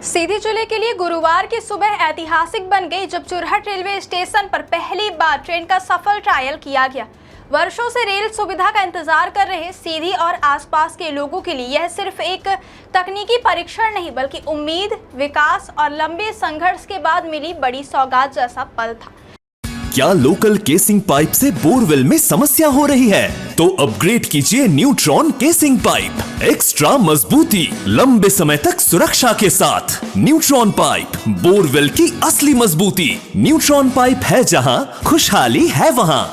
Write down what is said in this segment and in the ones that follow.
सीधी जिले के लिए गुरुवार की सुबह ऐतिहासिक बन गई जब चुरहट रेलवे स्टेशन पर पहली बार ट्रेन का सफल ट्रायल किया गया। वर्षों से रेल सुविधा का इंतजार कर रहे सीधी और आसपास के लोगों के लिए यह सिर्फ एक तकनीकी परीक्षण नहीं बल्कि उम्मीद, विकास और लंबे संघर्ष के बाद मिली बड़ी सौगात जैसा पल था। क्या लोकल केसिंग पाइप से बोरवेल में समस्या हो रही है? तो अपग्रेड कीजिए न्यूट्रॉन केसिंग पाइप। एक्स्ट्रा मजबूती, लंबे समय तक सुरक्षा के साथ। न्यूट्रॉन पाइप, बोरवेल की असली मजबूती। न्यूट्रॉन पाइप है जहां, खुशहाली है वहां।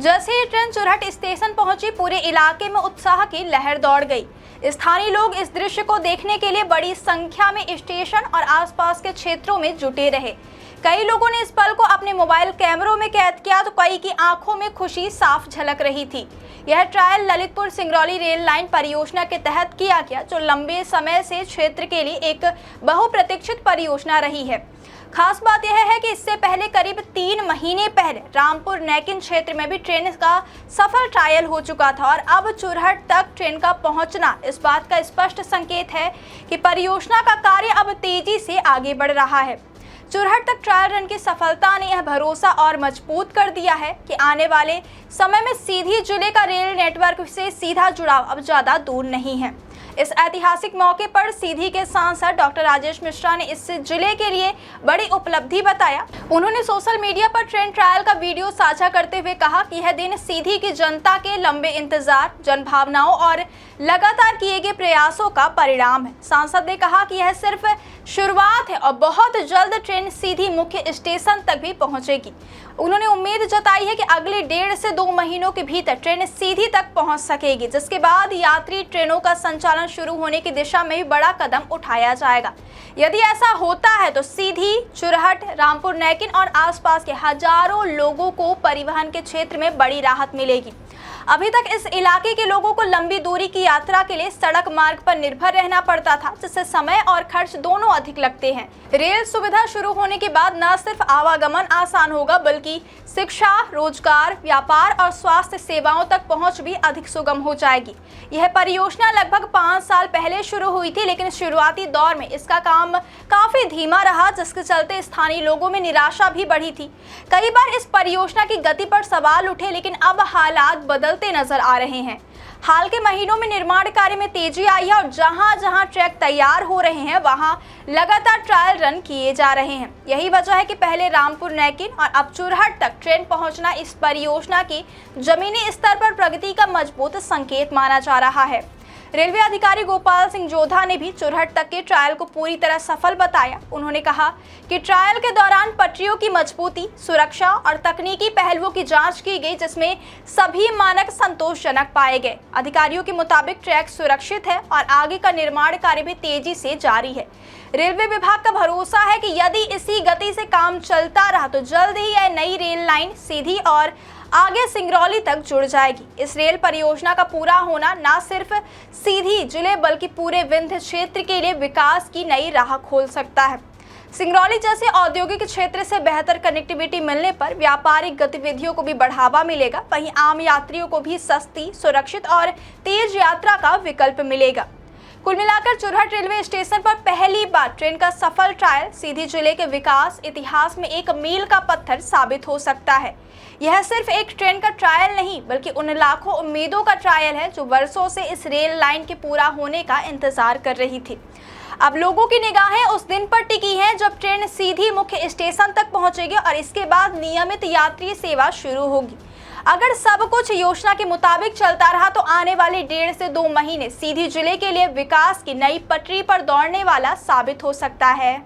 जैसे ही ट्रेन चुरहट स्टेशन पहुंची, पूरे इलाके में उत्साह की लहर दौड़ गई। स्थानीय लोग इस दृश्य को देखने के लिए बड़ी संख्या में स्टेशन और आसपास के क्षेत्रों में जुटे रहे। कई लोगों ने इस पल को अपने मोबाइल कैमरों में कैद किया तो कई की आंखों में खुशी साफ झलक रही थी। यह trial Lalitpur Singrauli rail line परियोजना के तहत किया गया, जो लंबे समय से क्षेत्र के लिए एक बहुप्रतीक्षित परियोजना रही है। खास बात यह है कि इससे पहले करीब 3 महीने पहले रामपुर नैकिन क्षेत्र में भी ट्रेन का सफल ट्रायल हो चुका था और अब चुरहट तक ट्रेन का पहुंचना इस बात का स्पष्ट संकेत है कि परियोजना का कार्य अब तेजी से आगे बढ़ रहा है। चुरहट तक ट्रायल रन की सफलता ने यह भरोसा और मजबूत कर दिया है कि आने वाले समय में सीधी जिले का रेल नेटवर्क से सीधा जुड़ाव अब ज्यादा दूर नहीं है। इस ऐतिहासिक मौके पर सीधी के सांसद डॉक्टर राजेश मिश्रा ने इस जिले के लिए बड़ी उपलब्धि बताया। उन्होंने सोशल मीडिया पर ट्रेन ट्रायल का वीडियो साझा करते हुए कहा कि यह दिन सीधी की जनता के लंबे इंतजार, जनभावनाओं और लगातार किए गए प्रयासों का परिणाम है। सांसद ने कहा कि यह सिर्फ शुरुआत है और बहुत जल्द ट्रेन सीधी मुख्य स्टेशन तक भी पहुंचेगी। उन्होंने उम्मीद जताई है कि अगले 1.5 से 2 महीनों के भीतर ट्रेन सीधी तक पहुंच सकेगी, जिसके बाद यात्री ट्रेनों का संचालन शुरू होने की दिशा में भी बड़ा कदम उठाया जाएगा। यदि ऐसा होता है तो सीधी, चुरहट, रामपुर नैकिन और आसपास के हजारों लोगों को परिवहन के क्षेत्र में बड़ी राहत मिलेगी। अभी तक इस इलाके के लोगों को लंबी दूरी की यात्रा के लिए सड़क मार्ग पर निर्भर रहना पड़ता था, जिससे समय और खर्च दोनों अधिक लगते हैं। रेल सुविधा शुरू होने के बाद न सिर्फ आवागमन आसान होगा बल्कि शिक्षा, रोजगार, व्यापार और स्वास्थ्य सेवाओं तक पहुंच भी अधिक सुगम हो जाएगी। यह परियोजना लगभग 5 साल पहले शुरू हुई थी, लेकिन शुरुआती दौर में इसका काम काफी धीमा रहा, जिसके चलते स्थानीय लोगों में निराशा भी बढ़ी थी। कई बार इस परियोजना की गति पर सवाल उठे, लेकिन अब हालात बदलते नजर आ रहे हैं। हाल के महीनों में निर्माण कार्य में तेजी आई है और जहां जहां ट्रैक तैयार हो रहे हैं वहां लगातार ट्रायल रन किए जा रहे हैं। यही वजह है कि पहले रामपुर नैकिन और अब चुरहट तक ट्रेन पहुंचना इस परियोजना की जमीनी स्तर पर प्रगति का मजबूत संकेत माना जा रहा है। रेलवे अधिकारी गोपाल सिंह जोधा ने भी चुरहट तक के ट्रायल को पूरी तरह सफल बताया। उन्होंने कहा कि ट्रायल के दौरान पटरियों की मजबूती, सुरक्षा और तकनीकी पहलुओं की जांच की गई, जिसमें सभी मानक संतोषजनक पाए गए। अधिकारियों के मुताबिक ट्रैक सुरक्षित है और आगे का निर्माण कार्य भी तेजी से जारी है। रेलवे विभाग का भरोसा है कि यदि इसी गति से काम चलता रहा तो जल्द ही यह नई रेल लाइन सीधी और आगे सिंगरौली तक जुड़ जाएगी। इस रेल परियोजना का पूरा होना न सिर्फ सीधी जिले बल्कि पूरे विंध्य क्षेत्र के लिए विकास की नई राह खोल सकता है। सिंगरौली जैसे औद्योगिक क्षेत्र से बेहतर कनेक्टिविटी मिलने पर व्यापारिक गतिविधियों को भी बढ़ावा मिलेगा, वहीं आम यात्रियों को भी सस्ती, सुरक्षित और तेज यात्रा का विकल्प मिलेगा। कुल मिलाकर चुरहट रेलवे स्टेशन पर पहली बार ट्रेन का सफल ट्रायल सीधी जिले के विकास इतिहास में एक मील का पत्थर साबित हो सकता है। यह सिर्फ एक ट्रेन का ट्रायल नहीं बल्कि उन लाखों उम्मीदों का ट्रायल है जो वर्षों से इस रेल लाइन के पूरा होने का इंतजार कर रही थी। अब लोगों की निगाहें उस दिन पर टिकी हैं जब ट्रेन सीधी मुख्य स्टेशन तक पहुंचेगी और इसके बाद नियमित यात्री सेवा शुरू होगी। अगर सब कुछ योजना के मुताबिक चलता रहा तो आने वाले 1.5 से 2 महीने सीधी जिले के लिए विकास की नई पटरी पर दौड़ने वाला साबित हो सकता है।